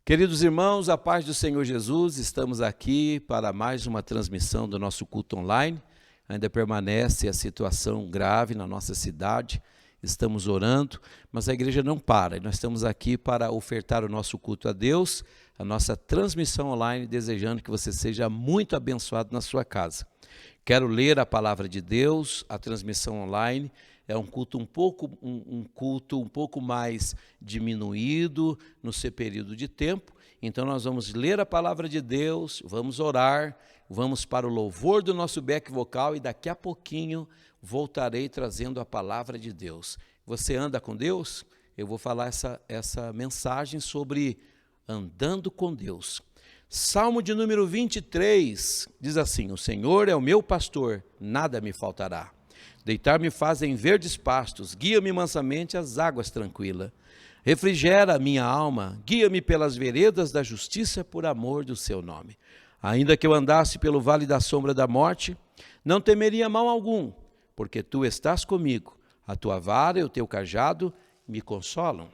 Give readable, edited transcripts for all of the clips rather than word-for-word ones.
Queridos irmãos, a paz do Senhor Jesus, estamos aqui para mais uma transmissão do nosso culto online. Ainda permanece a situação grave na nossa cidade, estamos orando, mas a igreja não para. Nós estamos aqui para ofertar o nosso culto a Deus, a nossa transmissão online, desejando que você seja muito abençoado na sua casa. Quero ler a palavra de Deus, a transmissão online. É um culto um pouco mais diminuído no seu período de tempo. Então nós vamos ler a palavra de Deus, vamos orar, vamos para o louvor do nosso back vocal e daqui a pouquinho voltarei trazendo a palavra de Deus. Você anda com Deus? Eu vou falar essa mensagem sobre andando com Deus. Salmo de número 23 diz assim: o Senhor é o meu pastor, nada me faltará. Deitar-me faz em verdes pastos, guia-me mansamente às águas tranquilas. Refrigera a minha alma, guia-me pelas veredas da justiça por amor do seu nome. Ainda que eu andasse pelo vale da sombra da morte, não temeria mal algum, porque tu estás comigo. A tua vara e o teu cajado me consolam.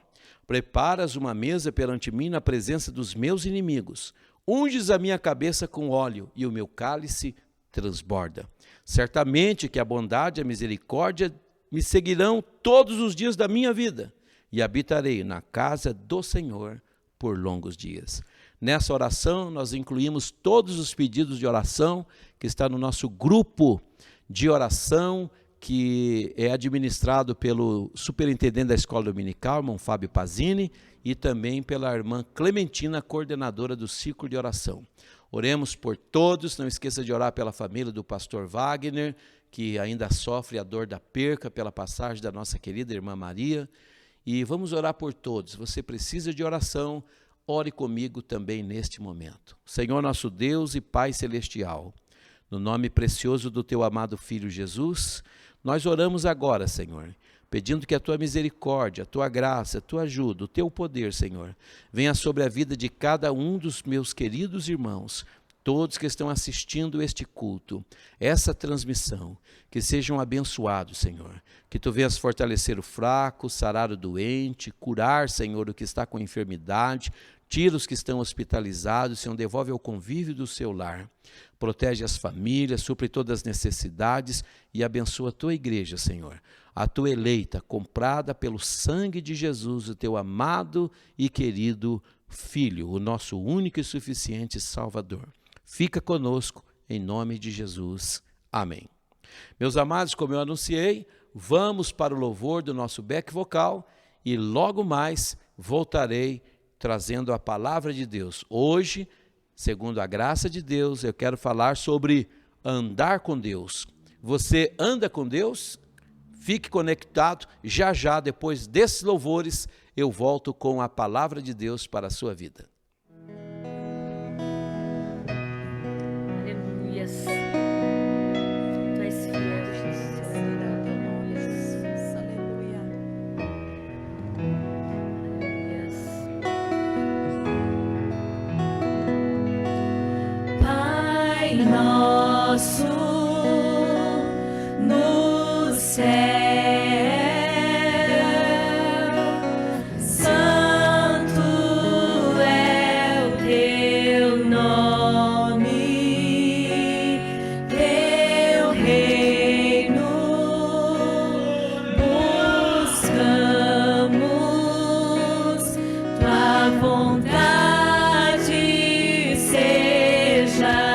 Preparas uma mesa perante mim na presença dos meus inimigos. Unges a minha cabeça com óleo e o meu cálice transborda. Certamente que a bondade e a misericórdia me seguirão todos os dias da minha vida e habitarei na casa do Senhor por longos dias. Nessa oração, nós incluímos todos os pedidos de oração que está no nosso grupo de oração, que é administrado pelo superintendente da escola dominical, irmão Fábio Pazini, e também pela irmã Clementina, coordenadora do círculo de oração. Oremos por todos, não esqueça de orar pela família do pastor Wagner, que ainda sofre a dor da perca pela passagem da nossa querida irmã Maria, e vamos orar por todos. Você precisa de oração, ore comigo também neste momento. Senhor nosso Deus e Pai Celestial, no nome precioso do Teu amado Filho Jesus, nós oramos agora, Senhor, pedindo que a Tua misericórdia, a Tua graça, a Tua ajuda, o Teu poder, Senhor, venha sobre a vida de cada um dos meus queridos irmãos, todos que estão assistindo este culto, essa transmissão, que sejam abençoados, Senhor, que Tu venhas fortalecer o fraco, sarar o doente, curar, Senhor, o que está com enfermidade, tira os que estão hospitalizados, Senhor, devolve ao convívio do seu lar, protege as famílias, supre todas as necessidades e abençoa a Tua igreja, Senhor, a Tua eleita, comprada pelo sangue de Jesus, o Teu amado e querido Filho, o nosso único e suficiente Salvador. Fica conosco, em nome de Jesus. Amém. Meus amados, como eu anunciei, vamos para o louvor do nosso back vocal e logo mais voltarei trazendo a palavra de Deus. Hoje, segundo a graça de Deus, eu quero falar sobre andar com Deus. Você anda com Deus? Fique conectado. Já já, depois desses louvores, eu volto com a palavra de Deus para a sua vida. Nosso no céu, santo é o teu nome, teu reino buscamos, tua vontade seja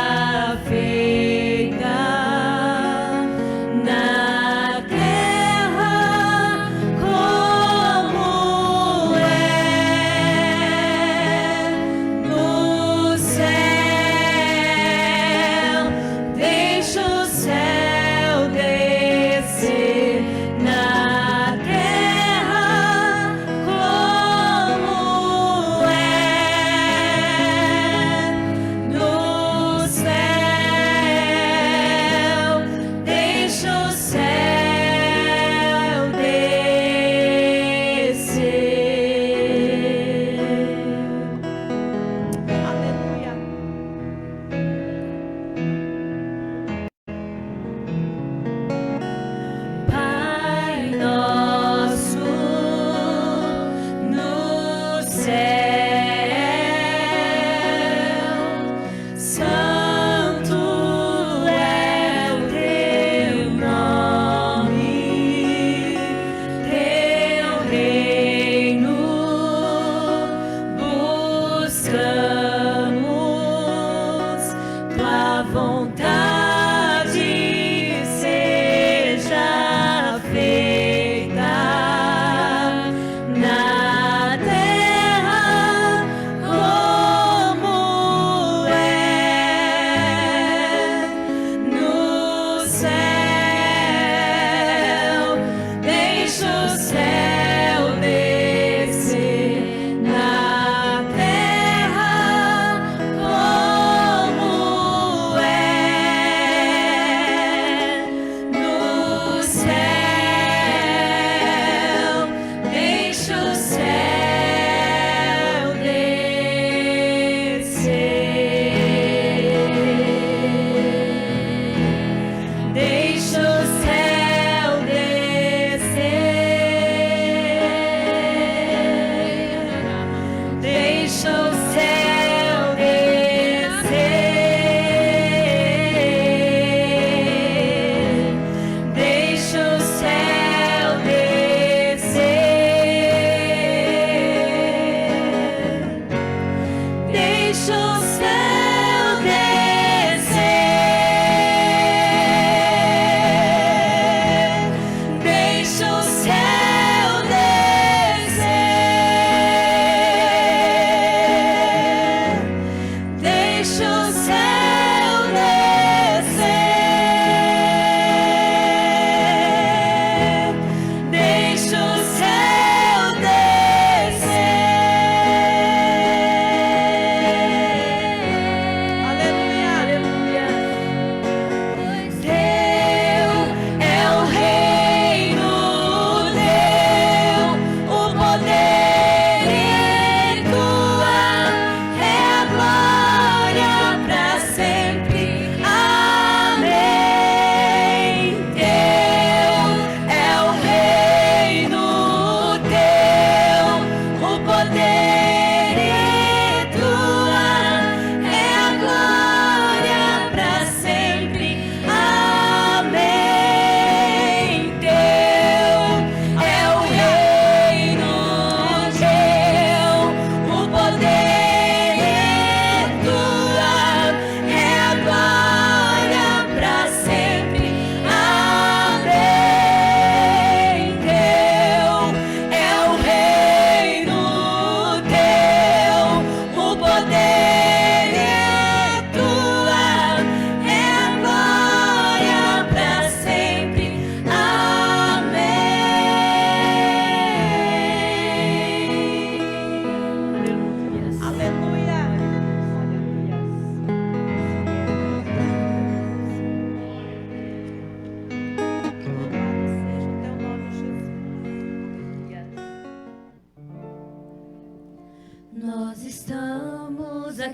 feita na terra como é no céu. Deixa o céu descer na terra como é no céu. Deixa o céu descer. Aleluia. Pai nosso no céu, santo é o teu nome, teu reino buscamos, tua vontade seja feita na terra como é no céu. Deixa o céu descer na terra como é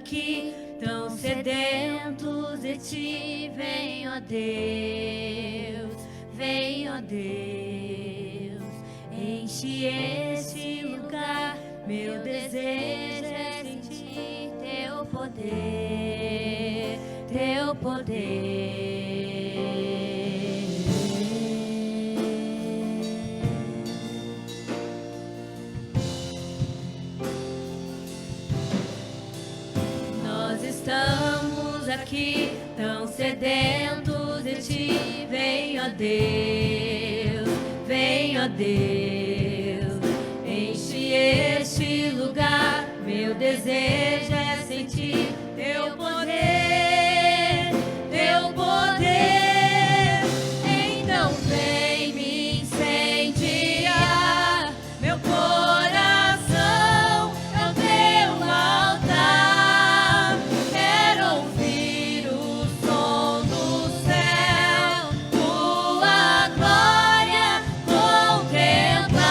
aqui, tão sedentos de ti. Vem, ó Deus, vem, ó Deus, enche este lugar. Meu desejo é sentir teu poder, teu poder. Nós estamos aqui, tão sedentos de ti. Vem, ó Deus, vem, ó Deus, enche este lugar. Meu desejo é sentir teu poder, teu poder. Então vem me incendiar. Meu coração é o teu altar. Quero ouvir o som do céu, tua glória contemplar.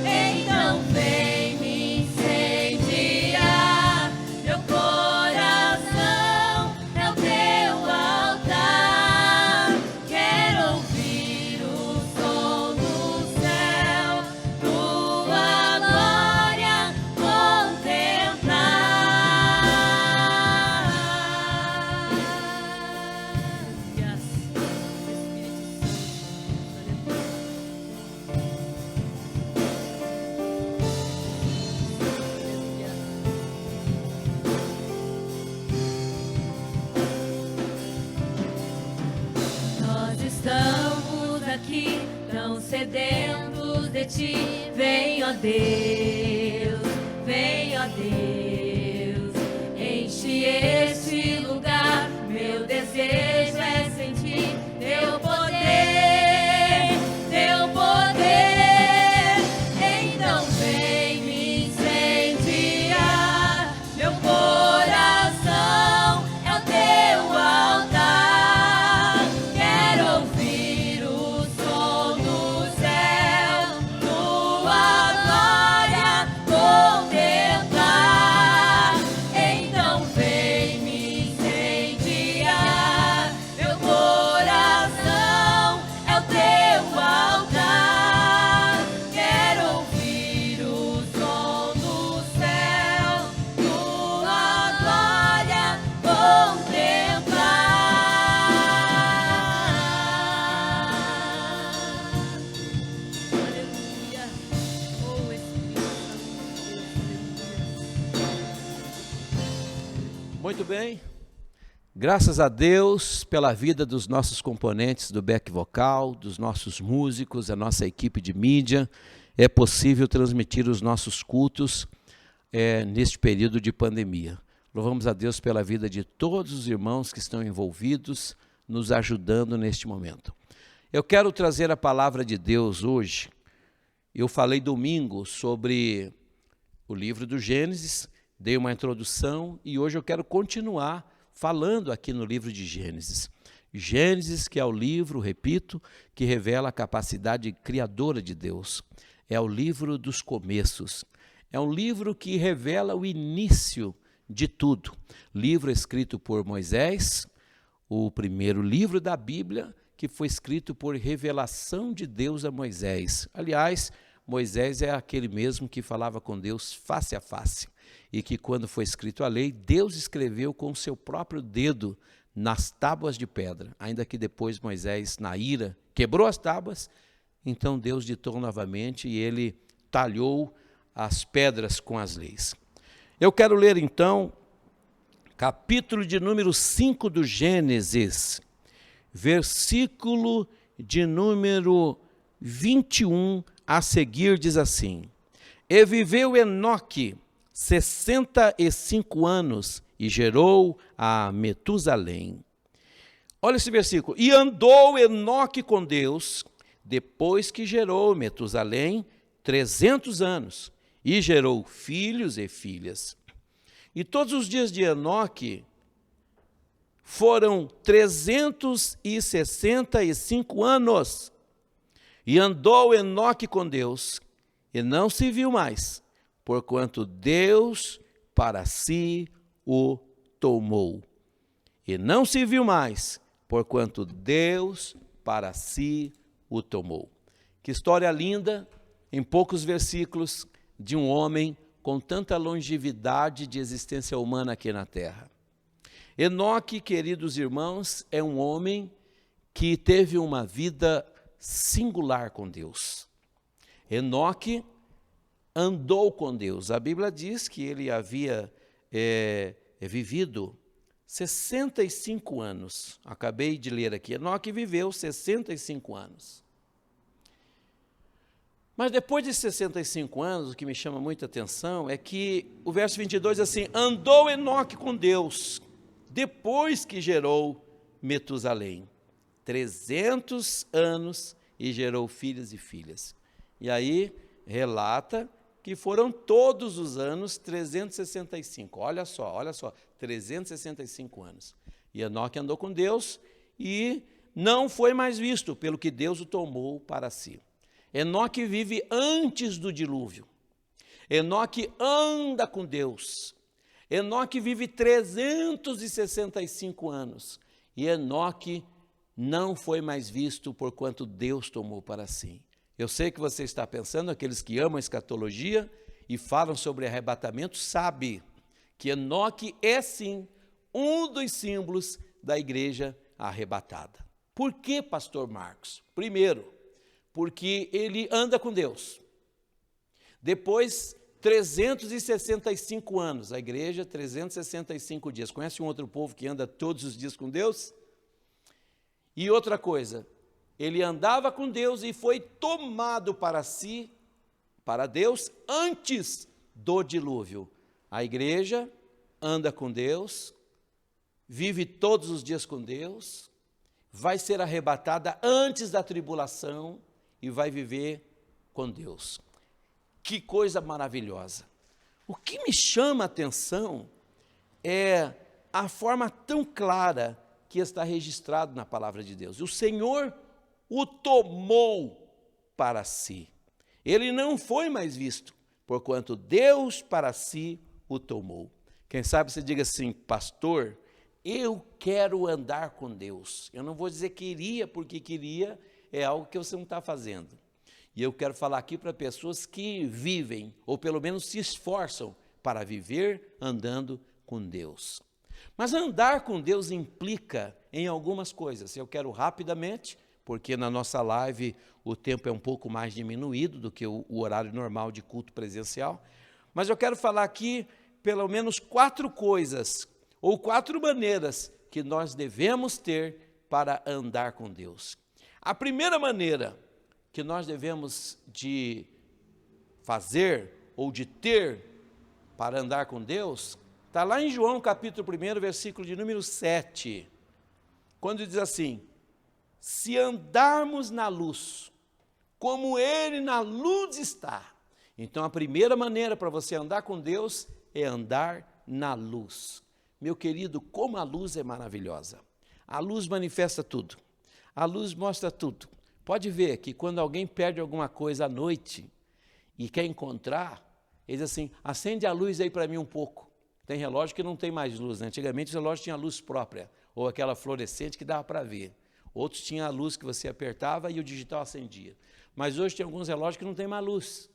Então vem me incendiar. Meu coração é o teu altar. Quero ouvir o som do céu, tua glória contemplar. Yes. Nós estamos aqui, tão sedentos de ti. Vem, ó Deus, vem, ó Deus, enche este lugar. Meu desejo é sentir teu poder, teu poder. Então vem me incendiar. Meu coração é o teu altar. Quero ouvir o som do céu, tua glória contemplar. Então vem me incendiar. Meu coração é o teu altar. Quero ouvir o som do céu, tua glória contemplar. Aleluia. Oh, Espírito Santo. Muito bem, graças a Deus pela vida dos nossos componentes do back vocal, dos nossos músicos, a nossa equipe de mídia, é possível transmitir os nossos cultos neste período de pandemia. Louvamos a Deus pela vida de todos os irmãos que estão envolvidos, nos ajudando neste momento. Eu quero trazer a palavra de Deus hoje. Eu falei domingo sobre o livro do Gênesis, dei uma introdução e hoje eu quero continuar falando aqui no livro de Gênesis. Gênesis, que é o livro, repito, que revela a capacidade criadora de Deus. É o livro dos começos. É um livro que revela o início de tudo. Livro escrito por Moisés, o primeiro livro da Bíblia, que foi escrito por revelação de Deus a Moisés. Aliás, Moisés é aquele mesmo que falava com Deus face a face. E que quando foi escrito a lei, Deus escreveu com o seu próprio dedo nas tábuas de pedra. Ainda que depois Moisés, na ira, quebrou as tábuas, então Deus ditou novamente e ele talhou as pedras com as leis. Eu quero ler então, capítulo de número 5 do Gênesis, versículo de número 21 a seguir diz assim: E viveu Enoque 65 anos e gerou a Metusalém. Olha esse versículo. E andou Enoque com Deus, depois que gerou Metusalém 300 anos, e gerou filhos e filhas. E todos os dias de Enoque foram 365 anos. E andou Enoque com Deus, e não se viu mais, porquanto Deus para si o tomou. E não se viu mais, porquanto Deus para si o tomou. Que história linda, em poucos versículos, de um homem com tanta longevidade de existência humana aqui na terra. Enoque, queridos irmãos, é um homem que teve uma vida singular com Deus. Enoque andou com Deus. A Bíblia diz que ele havia vivido 65 anos. Acabei de ler aqui. Enoque viveu 65 anos. Mas depois de 65 anos, o que me chama muita atenção é que o verso 22 diz assim: andou Enoque com Deus, depois que gerou Metusalém. 300 anos e gerou filhos e filhas. E aí relata que foram todos os anos 365. Olha só, 365 anos. E Enoque andou com Deus e não foi mais visto, pelo que Deus o tomou para si. Enoque vive antes do dilúvio. Enoque anda com Deus. Enoque vive 365 anos. E Enoque não foi mais visto, porquanto Deus tomou para si. Eu sei que você está pensando, aqueles que amam a escatologia e falam sobre arrebatamento, sabe que Enoque é sim um dos símbolos da igreja arrebatada. Por que, pastor Marcos? Primeiro, porque ele anda com Deus. Depois, 365 anos, a igreja, 365 dias. Conhece um outro povo que anda todos os dias com Deus? E outra coisa, ele andava com Deus e foi tomado para si, para Deus, antes do dilúvio. A igreja anda com Deus, vive todos os dias com Deus, vai ser arrebatada antes da tribulação e vai viver com Deus. Que coisa maravilhosa. O que me chama a atenção é a forma tão clara que está registrado na palavra de Deus. O Senhor o tomou para si. Ele não foi mais visto, porquanto Deus para si o tomou. Quem sabe você diga assim: pastor, eu quero andar com Deus. Eu não vou dizer queria, porque queria é algo que você não está fazendo. E eu quero falar aqui para pessoas que vivem, ou pelo menos se esforçam para viver andando com Deus. Mas andar com Deus implica em algumas coisas. Eu quero rapidamente, porque na nossa live o tempo é um pouco mais diminuído do que o horário normal de culto presencial, mas eu quero falar aqui pelo menos 4 coisas, ou 4 maneiras que nós devemos ter para andar com Deus. A primeira maneira que nós devemos de fazer ou de ter para andar com Deus, está lá em João capítulo 1, versículo de número 7, quando diz assim: se andarmos na luz, como Ele na luz está. Então a primeira maneira para você andar com Deus é andar na luz. Meu querido, como a luz é maravilhosa. A luz manifesta tudo. A luz mostra tudo. Pode ver que quando alguém perde alguma coisa à noite e quer encontrar, ele diz assim: acende a luz aí para mim um pouco. Tem relógio que não tem mais luz, né? Antigamente os relógios tinham luz própria, ou aquela fluorescente que dava para ver. Outros tinham a luz que você apertava e o digital acendia. Mas hoje tem alguns relógios que não tem mais luz.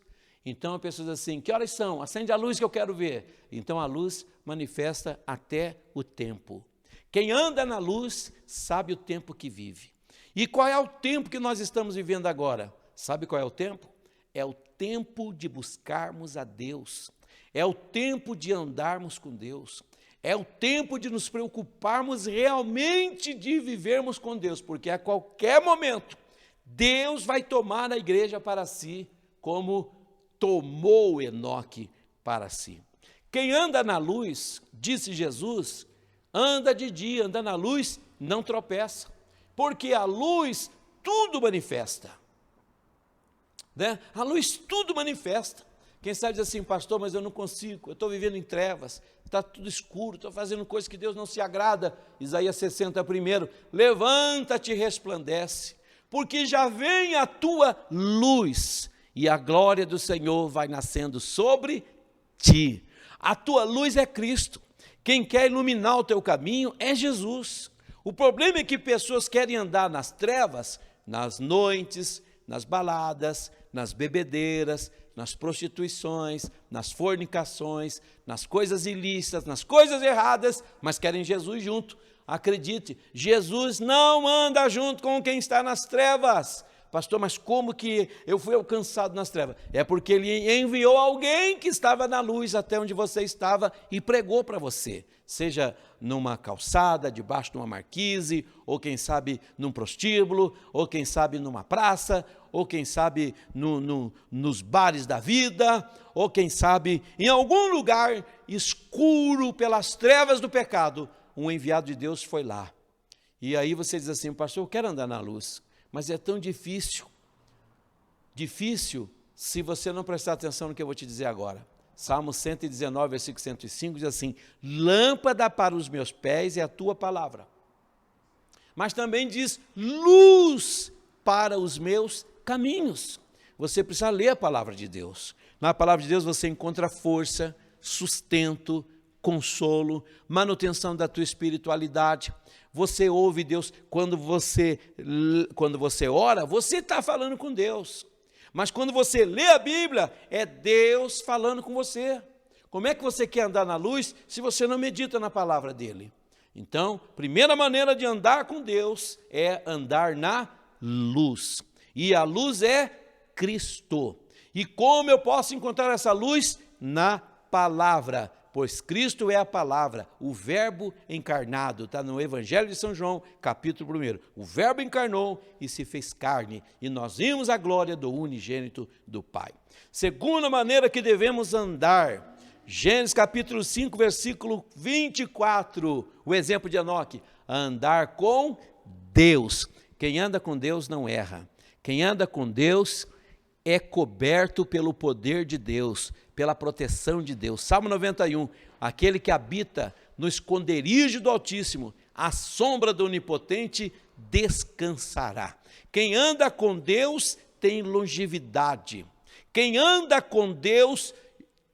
Então a pessoa diz assim: que horas são? Acende a luz que eu quero ver. Então a luz manifesta até o tempo. Quem anda na luz sabe o tempo que vive. E qual é o tempo que nós estamos vivendo agora? Sabe qual é o tempo? É o tempo de buscarmos a Deus. É o tempo de andarmos com Deus. É o tempo de nos preocuparmos realmente de vivermos com Deus, porque a qualquer momento Deus vai tomar a igreja para si, como tomou Enoque para si. Quem anda na luz, disse Jesus, anda de dia, anda na luz, não tropeça, porque a luz tudo manifesta. Né? A luz tudo manifesta. Quem sabe diz assim: pastor, mas eu não consigo, eu estou vivendo em trevas, está tudo escuro, estou fazendo coisas que Deus não se agrada. Isaías 60:1, levanta-te e resplandece, porque já vem a tua luz, e a glória do Senhor vai nascendo sobre ti. A tua luz é Cristo. Quem quer iluminar o teu caminho é Jesus. O problema é que pessoas querem andar nas trevas, nas noites, nas baladas, nas bebedeiras, nas prostituições, nas fornicações, nas coisas ilícitas, nas coisas erradas, mas querem Jesus junto. Acredite, Jesus não anda junto com quem está nas trevas. Pastor, mas como que eu fui alcançado nas trevas? É porque ele enviou alguém que estava na luz até onde você estava e pregou para você. Seja numa calçada, debaixo de uma marquise, ou quem sabe num prostíbulo, ou quem sabe numa praça, ou quem sabe nos bares da vida, ou quem sabe em algum lugar escuro pelas trevas do pecado. Um enviado de Deus foi lá. E aí você diz assim, pastor, eu quero andar na luz. Mas é tão difícil se você não prestar atenção no que eu vou te dizer agora. Salmo 119, versículo 105, diz assim, lâmpada para os meus pés é a tua palavra. Mas também diz, luz para os meus caminhos. Você precisa ler a palavra de Deus. Na palavra de Deus você encontra força, sustento, consolo, manutenção da tua espiritualidade. Você ouve Deus, quando você ora, você está falando com Deus. Mas quando você lê a Bíblia, é Deus falando com você. Como é que você quer andar na luz se você não medita na palavra dele? Então, primeira maneira de andar com Deus é andar na luz. E a luz é Cristo. E como eu posso encontrar essa luz? Na palavra. Pois Cristo é a palavra, o verbo encarnado, está no Evangelho de São João, capítulo 1. O verbo encarnou e se fez carne, e nós vimos a glória do unigênito do Pai. Segunda maneira que devemos andar, Gênesis capítulo 5, versículo 24, o exemplo de Enoque, andar com Deus. Quem anda com Deus não erra. Quem anda com Deus é coberto pelo poder de Deus, pela proteção de Deus. Salmo 91, aquele que habita no esconderijo do Altíssimo, à sombra do Onipotente, descansará. Quem anda com Deus tem longevidade. Quem anda com Deus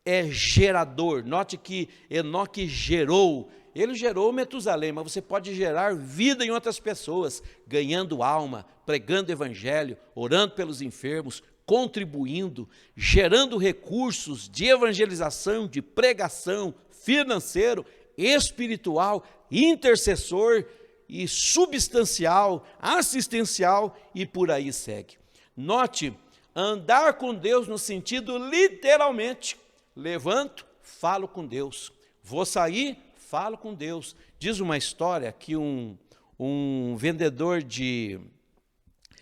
é gerador. Note que Enoque gerou. Ele gerou Metusalém, mas você pode gerar vida em outras pessoas, ganhando alma, pregando evangelho, orando pelos enfermos, contribuindo, gerando recursos de evangelização, de pregação, financeiro, espiritual, intercessor e substancial, assistencial e por aí segue. Note, andar com Deus no sentido literalmente, levanto, falo com Deus, vou sair, falo com Deus. Diz uma história que um vendedor de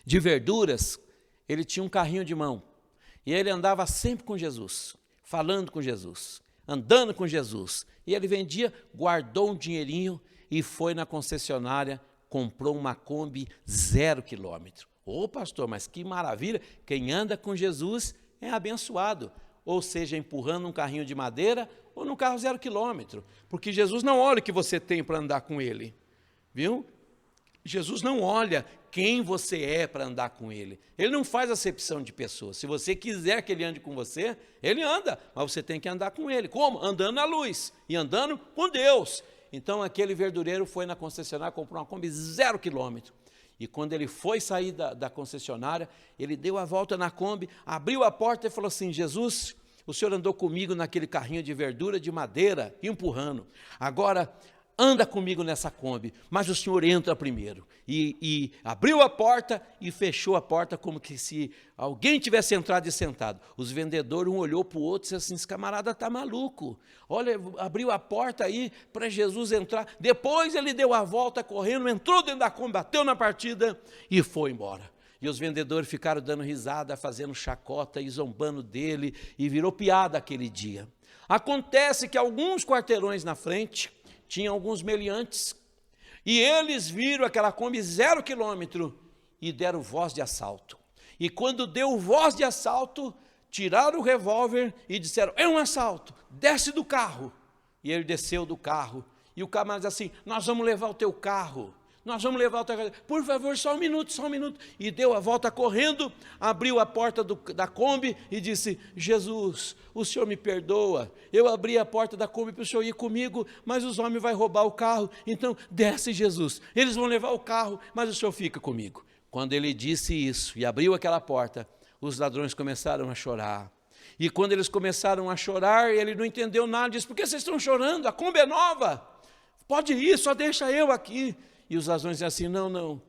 verduras, ele tinha um carrinho de mão, e ele andava sempre com Jesus, falando com Jesus, andando com Jesus, e ele vendia, guardou um dinheirinho e foi na concessionária, comprou uma Kombi 0 quilômetro. Ô pastor, mas que maravilha, quem anda com Jesus é abençoado, ou seja, empurrando um carrinho de madeira ou num carro 0 quilômetro, porque Jesus não olha o que você tem para andar com ele, viu? Jesus não olha quem você é para andar com ele. Ele não faz acepção de pessoas. Se você quiser que ele ande com você, ele anda, mas você tem que andar com ele. Como? Andando na luz e andando com Deus. Então aquele verdureiro foi na concessionária, comprou uma Kombi 0 quilômetro. E quando ele foi sair da concessionária, ele deu a volta na Kombi, abriu a porta e falou assim, Jesus, o senhor andou comigo naquele carrinho de verdura de madeira, empurrando. Agora, anda comigo nessa Kombi, mas o senhor entra primeiro. E abriu a porta e fechou a porta como que se alguém tivesse entrado e sentado. Os vendedores, um olhou para o outro e disse assim, esse camarada está maluco. Olha, abriu a porta aí para Jesus entrar. Depois ele deu a volta correndo, entrou dentro da Kombi, bateu na partida e foi embora. E os vendedores ficaram dando risada, fazendo chacota e zombando dele, e virou piada aquele dia. Acontece que alguns quarteirões na frente, tinha alguns meliantes, e eles viram aquela Kombi 0 quilômetro e deram voz de assalto. E quando deu voz de assalto, tiraram o revólver e disseram, é um assalto, desce do carro. E ele desceu do carro, e o camarada disse assim, nós vamos levar o teu carro, nós vamos levar outra cadeira. Por favor, só um minuto. E deu a volta correndo, abriu a porta da Kombi e disse: Jesus, o senhor me perdoa, eu abri a porta da Kombi para o senhor ir comigo, mas os homens vão roubar o carro, então desce, Jesus, eles vão levar o carro, mas o senhor fica comigo. Quando ele disse isso e abriu aquela porta, os ladrões começaram a chorar. E quando eles começaram a chorar, ele não entendeu nada, disse: por que vocês estão chorando? A Kombi é nova, pode ir, só deixa eu aqui. E os ladrões dizem assim: não,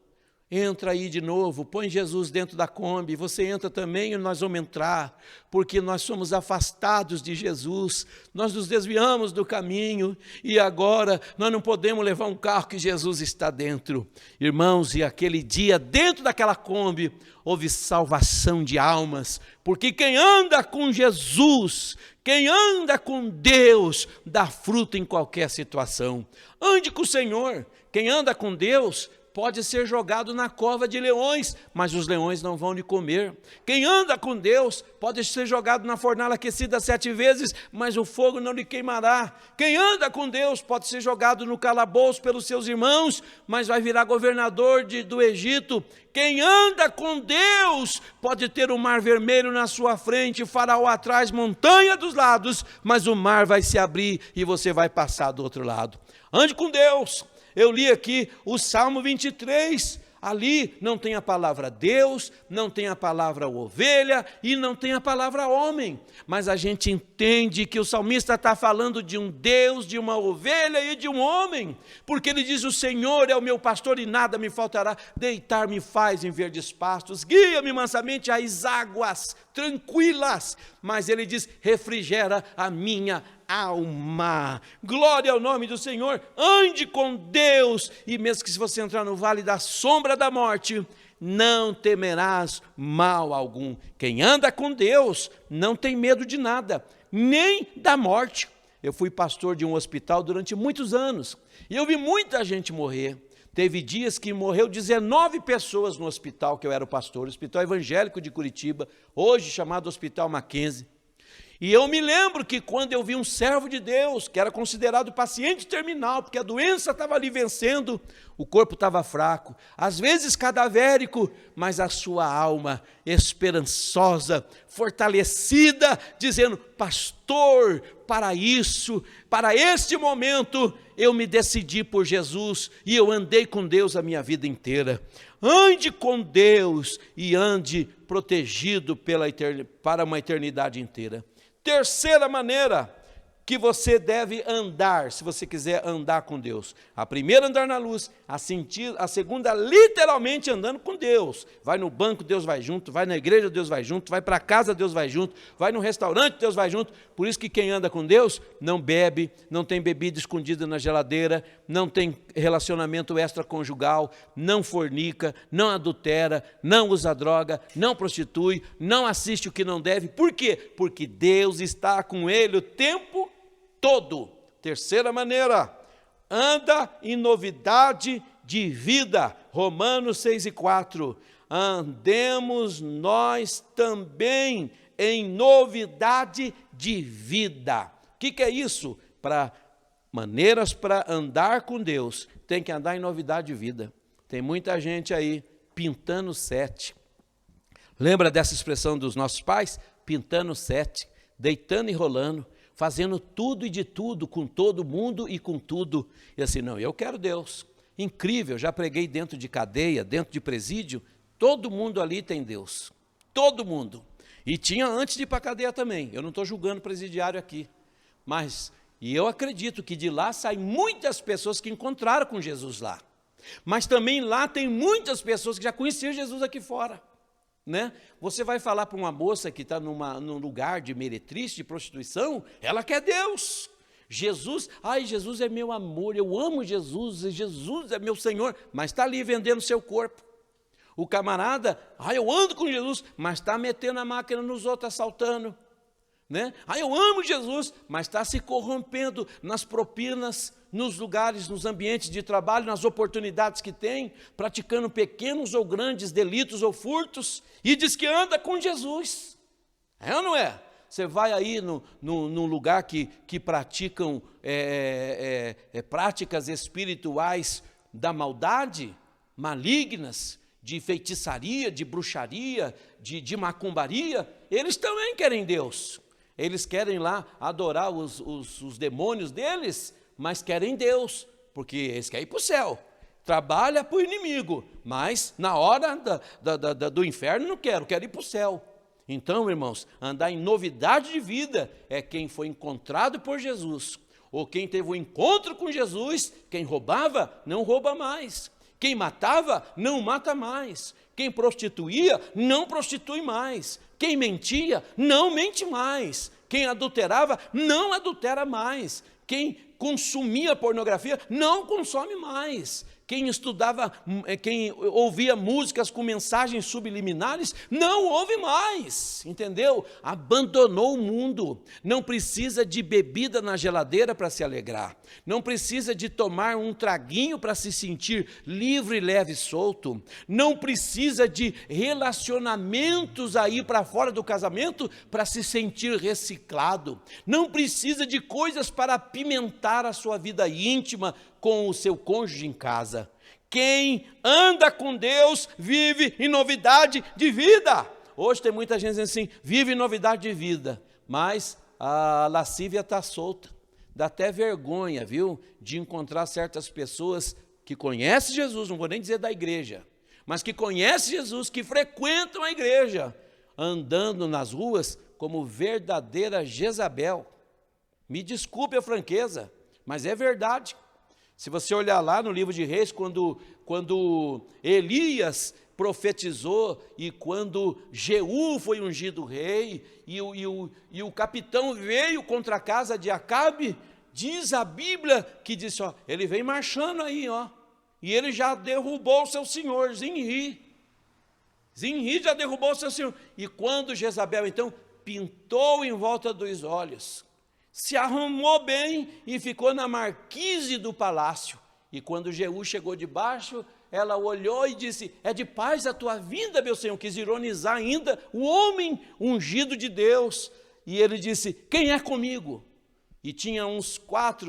entra aí de novo, põe Jesus dentro da Kombi, você entra também e nós vamos entrar, porque nós somos afastados de Jesus, nós nos desviamos do caminho, e agora nós não podemos levar um carro que Jesus está dentro. Irmãos, e aquele dia, dentro daquela Kombi, houve salvação de almas, porque quem anda com Jesus, quem anda com Deus, dá fruto em qualquer situação. Ande com o Senhor. Quem anda com Deus pode ser jogado na cova de leões, mas os leões não vão lhe comer. Quem anda com Deus pode ser jogado na fornalha aquecida 7 vezes, mas o fogo não lhe queimará. Quem anda com Deus pode ser jogado no calabouço pelos seus irmãos, mas vai virar governador do Egito. Quem anda com Deus pode ter o mar vermelho na sua frente, Faraó atrás, montanha dos lados, mas o mar vai se abrir e você vai passar do outro lado. Ande com Deus. Eu li aqui o Salmo 23, ali não tem a palavra Deus, não tem a palavra ovelha e não tem a palavra homem, mas a gente entende que o salmista está falando de um Deus, de uma ovelha e de um homem, porque ele diz: o Senhor é o meu pastor e nada me faltará, deitar-me faz em verdes pastos, guia-me mansamente às águas tranquilas, mas ele diz: refrigera a minha alma. Glória ao nome do Senhor. Ande com Deus, e mesmo que se você entrar no vale da sombra da morte, não temerás mal algum. Quem anda com Deus não tem medo de nada, nem da morte. Eu fui pastor de um hospital durante muitos anos, e eu vi muita gente morrer. Teve dias que morreu 19 pessoas no hospital que eu era o pastor, o Hospital Evangélico de Curitiba, hoje chamado Hospital Mackenzie. E eu me lembro que quando eu vi um servo de Deus, que era considerado paciente terminal, porque a doença estava ali vencendo, o corpo estava fraco, às vezes cadavérico, mas a sua alma esperançosa, fortalecida, dizendo: pastor, para isso, para este momento, eu me decidi por Jesus, e eu andei com Deus a minha vida inteira. Ande com Deus e ande protegido para uma eternidade inteira. Terceira maneira que você deve andar, se você quiser andar com Deus. A primeira, andar na luz. A segunda, literalmente andando com Deus. Vai no banco, Deus vai junto. Vai na igreja, Deus vai junto. Vai para casa, Deus vai junto. Vai no restaurante, Deus vai junto. Por isso que quem anda com Deus não bebe, não tem bebida escondida na geladeira, não tem relacionamento extraconjugal, não fornica, não adultera, não usa droga, não prostitui, não assiste o que não deve. Por quê? Porque Deus está com ele o tempo todo. Terceira maneira, anda em novidade de vida. Romanos 6:4. Andemos nós também em novidade de vida. O que é isso? Maneiras para andar com Deus, tem que andar em novidade de vida. Tem muita gente aí pintando 7. Lembra dessa expressão dos nossos pais? Pintando 7, deitando e rolando, fazendo tudo e de tudo, com todo mundo e com tudo. E assim, não, eu quero Deus. Incrível, já preguei dentro de cadeia, dentro de presídio, todo mundo ali tem Deus. Todo mundo. E tinha antes de ir para a cadeia também. Eu não estou julgando presidiário aqui. E eu acredito que de lá saem muitas pessoas que encontraram com Jesus lá. Mas também lá tem muitas pessoas que já conheciam Jesus aqui fora. Né? Você vai falar para uma moça que está num lugar de meretriz, de prostituição, ela quer Deus. Jesus, Jesus é meu amor, eu amo Jesus, Jesus é meu Senhor, mas está ali vendendo seu corpo. O camarada, eu ando com Jesus, mas está metendo a máquina nos outros, assaltando. Né? Eu amo Jesus, mas está se corrompendo nas propinas, nos lugares, nos ambientes de trabalho, nas oportunidades que tem, praticando pequenos ou grandes delitos ou furtos, e diz que anda com Jesus. É ou não é? Você vai aí num lugar que praticam práticas espirituais da maldade, malignas, de feitiçaria, de bruxaria, de macumbaria, eles também querem Deus. Eles querem lá adorar os demônios deles, mas querem Deus, porque eles querem ir para o céu. Trabalha para o inimigo, mas na hora do inferno não quero ir para o céu. Então, irmãos, andar em novidade de vida é quem foi encontrado por Jesus, ou quem teve um encontro com Jesus. Quem roubava, não rouba mais. Quem matava, não mata mais. Quem prostituía, não prostitui mais. Quem mentia, não mente mais. Quem adulterava, não adultera mais. Quem consumia pornografia, não consome mais. Quem estudava, quem ouvia músicas com mensagens subliminares, não ouve mais, entendeu? Abandonou o mundo. Não precisa de bebida na geladeira para se alegrar. Não precisa de tomar um traguinho para se sentir livre, leve e solto. Não precisa de relacionamentos aí para fora do casamento para se sentir reciclado. Não precisa de coisas para apimentar a sua vida íntima com o seu cônjuge em casa. Quem anda com Deus vive em novidade de vida. Hoje tem muita gente dizendo assim, vive em novidade de vida, mas a lascívia está solta. Dá até vergonha, viu, de encontrar certas pessoas que conhecem Jesus, não vou nem dizer da igreja, mas que conhecem Jesus, que frequentam a igreja, andando nas ruas como verdadeira Jezabel. Me desculpe a franqueza, mas é verdade. Se você olhar lá no livro de Reis, quando Elias profetizou e quando Jeú foi ungido rei e o capitão veio contra a casa de Acabe, diz a Bíblia que disse, ó, ele vem marchando aí, ó, e ele já derrubou o seu senhor, Zinri já derrubou o seu senhor. E quando Jezabel então pintou em volta dos olhos, se arrumou bem e ficou na marquise do palácio. E quando Jeú chegou debaixo, ela olhou e disse, é de paz a tua vinda, meu Senhor. Quis ironizar ainda o homem ungido de Deus. E ele disse, quem é comigo? E tinha uns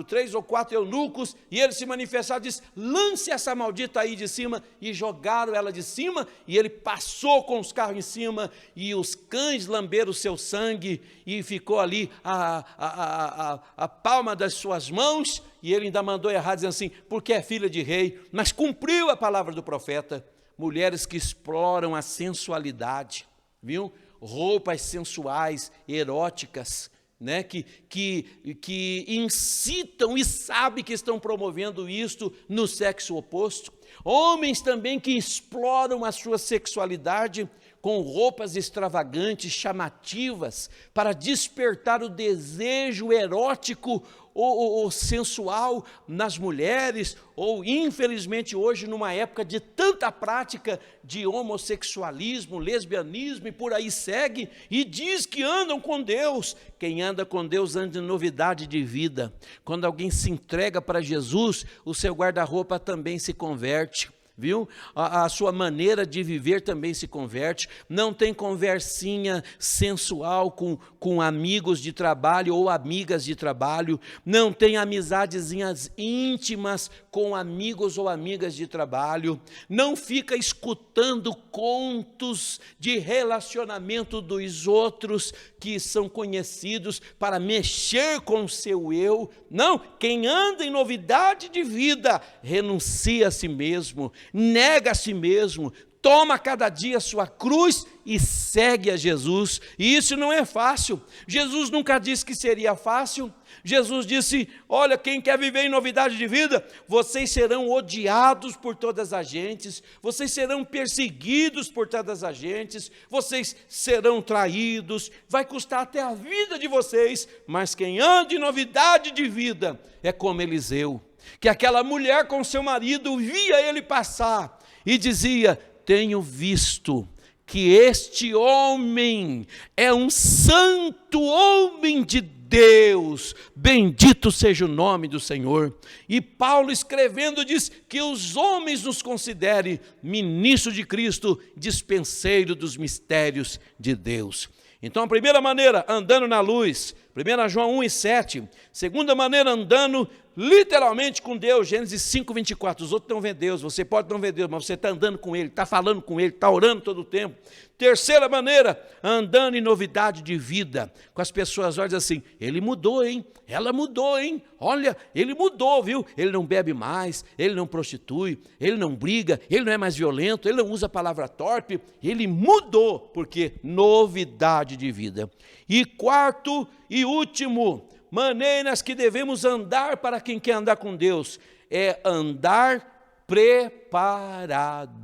3 ou 4 eunucos, e ele se manifestaram e disse, lance essa maldita aí de cima, e jogaram ela de cima, e ele passou com os carros em cima, e os cães lamberam o seu sangue, e ficou ali a palma das suas mãos, e ele ainda mandou errar, dizendo assim, porque é filha de rei, mas cumpriu a palavra do profeta. Mulheres que exploram a sensualidade, viu? Roupas sensuais, eróticas, né, que incitam e sabem que estão promovendo isto no sexo oposto. Homens também que exploram a sua sexualidade com roupas extravagantes, chamativas, para despertar o desejo erótico ou sensual nas mulheres, ou infelizmente hoje numa época de tanta prática de homossexualismo, lesbianismo e por aí segue, e diz que andam com Deus. Quem anda com Deus anda em novidade de vida. Quando alguém se entrega para Jesus, o seu guarda-roupa também se converte. Viu? A sua maneira de viver também se converte. Não tem conversinha sensual com amigos de trabalho ou amigas de trabalho. Não tem amizadezinhas íntimas com amigos ou amigas de trabalho. Não fica escutando contos de relacionamento dos outros que são conhecidos para mexer com o seu eu. Não, quem anda em novidade de vida renuncia a si mesmo, nega a si mesmo, toma cada dia a sua cruz e segue a Jesus. E isso não é fácil. Jesus nunca disse que seria fácil. Jesus disse, olha, quem quer viver em novidade de vida, vocês serão odiados por todas as gentes, vocês serão perseguidos por todas as gentes, vocês serão traídos, vai custar até a vida de vocês, mas quem anda em novidade de vida é como Eliseu, que aquela mulher com seu marido via ele passar e dizia, tenho visto que este homem é um santo homem de Deus, bendito seja o nome do Senhor. E Paulo escrevendo diz que os homens nos considerem ministro de Cristo, dispenseiro dos mistérios de Deus. Então a primeira maneira, andando na luz, 1 João 1:7, segunda maneira, andando literalmente com Deus, Gênesis 5:24. Os outros não vêem Deus, você pode não ver Deus, mas você está andando com Ele, está falando com Ele, está orando todo o tempo. Terceira maneira, andando em novidade de vida, com as pessoas olham assim, ele mudou, hein? Ela mudou, hein? Olha, ele mudou, viu? Ele não bebe mais, ele não prostitui, ele não briga, ele não é mais violento, ele não usa a palavra torpe, ele mudou, porque novidade de vida. E quarto e último, maneiras que devemos andar para quem quer andar com Deus, é andar preparado.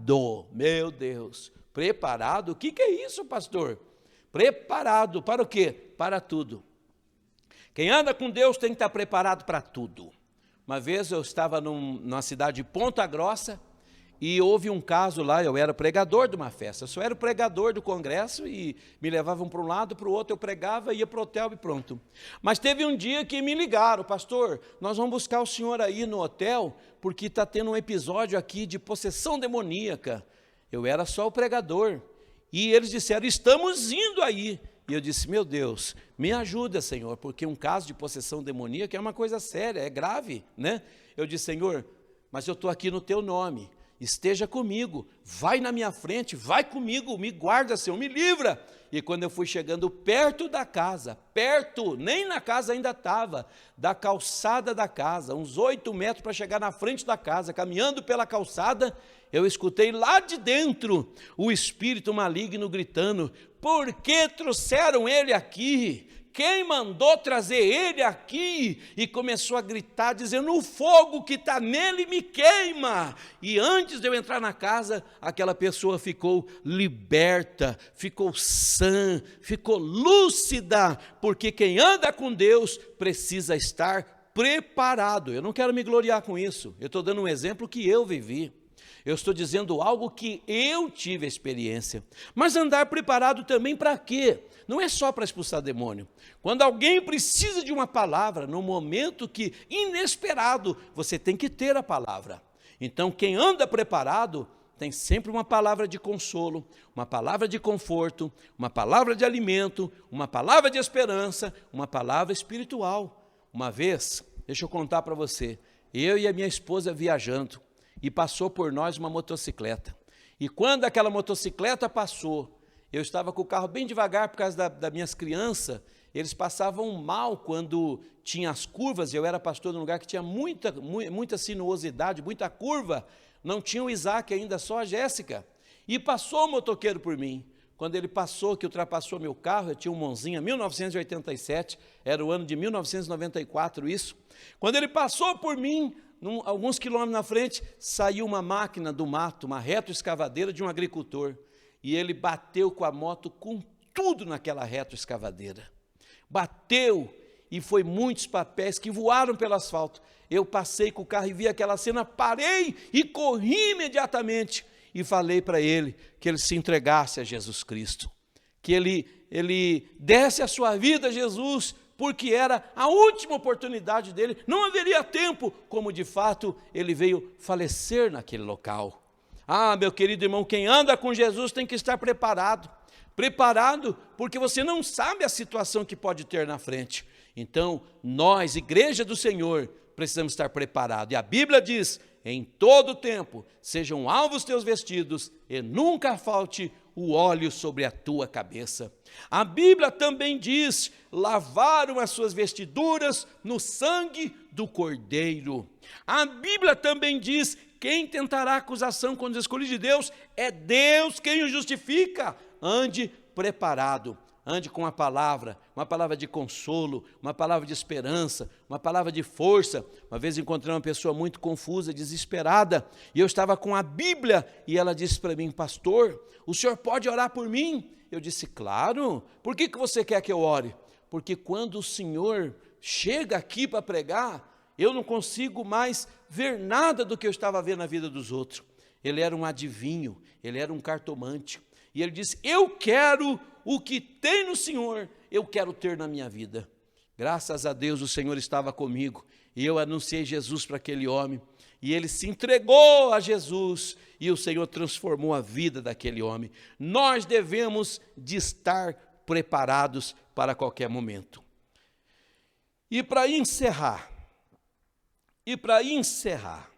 Meu Deus, preparado? O que é isso, pastor? Preparado para o quê? Para tudo. Quem anda com Deus tem que estar preparado para tudo. Uma vez eu estava numa cidade de Ponta Grossa, e houve um caso lá, eu era pregador de uma festa, eu só era o pregador do congresso e me levavam para um lado, para o outro, eu pregava, ia para o hotel e pronto. Mas teve um dia que me ligaram, pastor, nós vamos buscar o senhor aí no hotel, porque está tendo um episódio aqui de possessão demoníaca. Eu era só o pregador, e eles disseram, estamos indo aí. E eu disse, meu Deus, me ajuda, Senhor, porque um caso de possessão demoníaca é uma coisa séria, é grave, né? Eu disse, Senhor, mas eu estou aqui no teu nome, esteja comigo, vai na minha frente, vai comigo, me guarda, Senhor, me livra. E quando eu fui chegando perto da casa, perto, nem na casa ainda estava, da calçada da casa, uns 8 metros para chegar na frente da casa, caminhando pela calçada, eu escutei lá de dentro o espírito maligno gritando, por que trouxeram ele aqui? Quem mandou trazer ele aqui? E começou a gritar, dizendo, o fogo que está nele me queima. E antes de eu entrar na casa, aquela pessoa ficou liberta, ficou sã, ficou lúcida, porque quem anda com Deus precisa estar preparado. Eu não quero me gloriar com isso, eu estou dando um exemplo que eu vivi. Eu estou dizendo algo que eu tive experiência. Mas andar preparado também para quê? Não é só para expulsar demônio. Quando alguém precisa de uma palavra, no momento que inesperado, você tem que ter a palavra. Então, quem anda preparado, tem sempre uma palavra de consolo, uma palavra de conforto, uma palavra de alimento, uma palavra de esperança, uma palavra espiritual. Uma vez, deixa eu contar para você, eu e a minha esposa viajando, e passou por nós uma motocicleta. E quando aquela motocicleta passou, eu estava com o carro bem devagar por causa das minhas crianças, eles passavam mal quando tinha as curvas, eu era pastor num lugar que tinha muita sinuosidade, muita curva, não tinha o Isaac ainda, só a Jéssica. E passou o motoqueiro por mim. Quando ele passou, que ultrapassou meu carro, eu tinha um Monzinha, 1987, era o ano de 1994 isso. Quando ele passou por mim, alguns quilômetros na frente, saiu uma máquina do mato, uma retroescavadeira de um agricultor. E ele bateu com a moto com tudo naquela retroescavadeira. Bateu e foi muitos papéis que voaram pelo asfalto. Eu passei com o carro e vi aquela cena, parei e corri imediatamente. E falei para ele que ele se entregasse a Jesus Cristo. Que ele desse a sua vida a Jesus, porque era a última oportunidade dele, não haveria tempo, como de fato ele veio falecer naquele local. Ah, meu querido irmão, quem anda com Jesus tem que estar preparado, porque você não sabe a situação que pode ter na frente. Então, nós, igreja do Senhor, precisamos estar preparados, e a Bíblia diz, em todo tempo, sejam alvos teus vestidos, e nunca falte o óleo sobre a tua cabeça. A Bíblia também diz, lavaram as suas vestiduras no sangue do Cordeiro. A Bíblia também diz, quem tentará acusação contra os escolhidos de Deus, é Deus quem o justifica. Ande preparado, ande com uma palavra de consolo, uma palavra de esperança, uma palavra de força. Uma vez encontrei uma pessoa muito confusa, desesperada, e eu estava com a Bíblia, e ela disse para mim, pastor, o senhor pode orar por mim? Eu disse, claro. Por que você quer que eu ore? Porque quando o Senhor chega aqui para pregar, eu não consigo mais ver nada do que eu estava vendo na vida dos outros. Ele era um adivinho, ele era um cartomante, e ele disse, eu quero o que tem no Senhor, eu quero ter na minha vida. Graças a Deus o Senhor estava comigo, e eu anunciei Jesus para aquele homem, e ele se entregou a Jesus, e o Senhor transformou a vida daquele homem. Nós devemos de estar preparados para qualquer momento. E para encerrar, E para encerrar,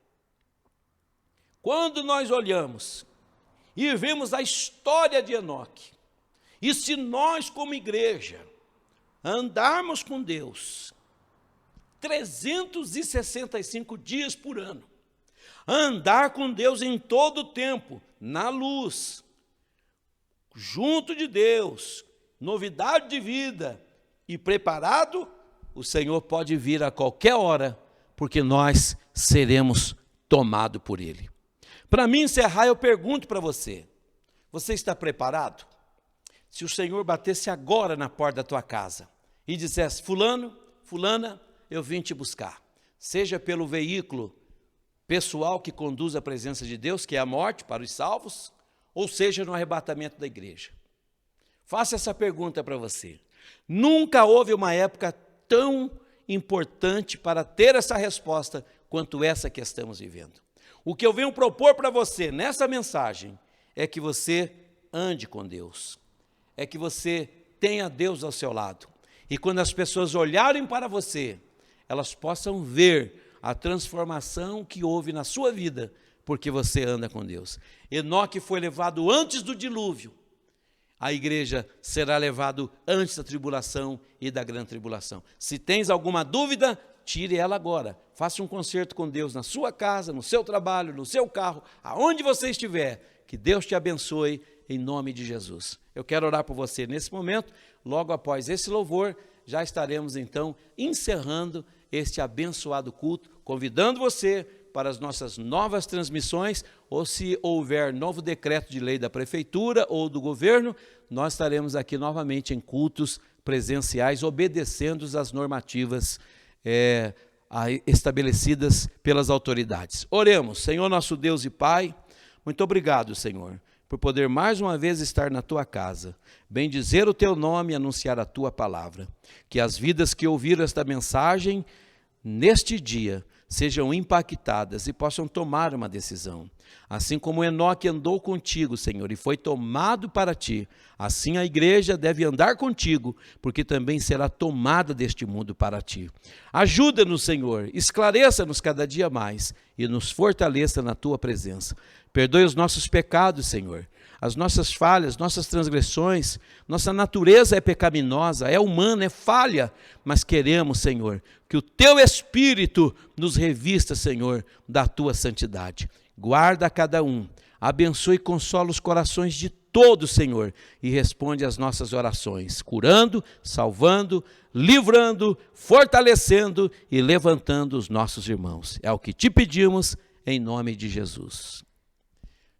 quando nós olhamos e vemos a história de Enoque, e se nós como igreja andarmos com Deus 365 dias por ano, andar com Deus em todo o tempo, na luz, junto de Deus, novidade de vida e preparado, o Senhor pode vir a qualquer hora, porque nós seremos tomados por Ele. Para mim encerrar, eu pergunto para você, você está preparado? Se o Senhor batesse agora na porta da tua casa e dissesse, fulano, fulana, eu vim te buscar, seja pelo veículo pessoal que conduz à presença de Deus, que é a morte para os salvos, ou seja, no arrebatamento da igreja. Faça essa pergunta para você. Nunca houve uma época tão importante para ter essa resposta quanto essa que estamos vivendo. O que eu venho propor para você nessa mensagem é que você ande com Deus, é que você tenha Deus ao seu lado. E quando as pessoas olharem para você, elas possam ver a transformação que houve na sua vida, porque você anda com Deus. Enoque foi levado antes do dilúvio. A igreja será levado antes da tribulação e da grande tribulação. Se tens alguma dúvida, tire ela agora. Faça um concerto com Deus na sua casa, no seu trabalho, no seu carro, aonde você estiver. Que Deus te abençoe em nome de Jesus. Eu quero orar por você nesse momento. Logo após esse louvor, já estaremos então encerrando este abençoado culto, convidando você para as nossas novas transmissões, ou se houver novo decreto de lei da prefeitura ou do governo, nós estaremos aqui novamente em cultos presenciais, obedecendo às normativas estabelecidas pelas autoridades. Oremos. Senhor nosso Deus e Pai, muito obrigado, Senhor, por poder mais uma vez estar na Tua casa, bendizer o Teu nome e anunciar a Tua palavra. Que as vidas que ouviram esta mensagem, neste dia, sejam impactadas e possam tomar uma decisão. Assim como Enoque andou contigo, Senhor, e foi tomado para Ti, assim a igreja deve andar contigo, porque também será tomada deste mundo para Ti. Ajuda-nos, Senhor, esclareça-nos cada dia mais e nos fortaleça na Tua presença. Perdoe os nossos pecados, Senhor, as nossas falhas, nossas transgressões. Nossa natureza é pecaminosa, é humana, é falha, mas queremos, Senhor, que o Teu Espírito nos revista, Senhor, da Tua santidade. Guarda a cada um, abençoe e consola os corações de todos, Senhor, e responde às nossas orações, curando, salvando, livrando, fortalecendo e levantando os nossos irmãos. É o que Te pedimos, em nome de Jesus.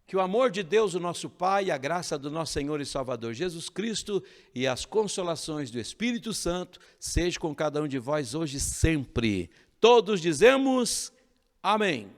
Que o amor de Deus, o nosso Pai, a graça do nosso Senhor e Salvador Jesus Cristo e as consolações do Espírito Santo seja com cada um de vós hoje e sempre. Todos dizemos amém.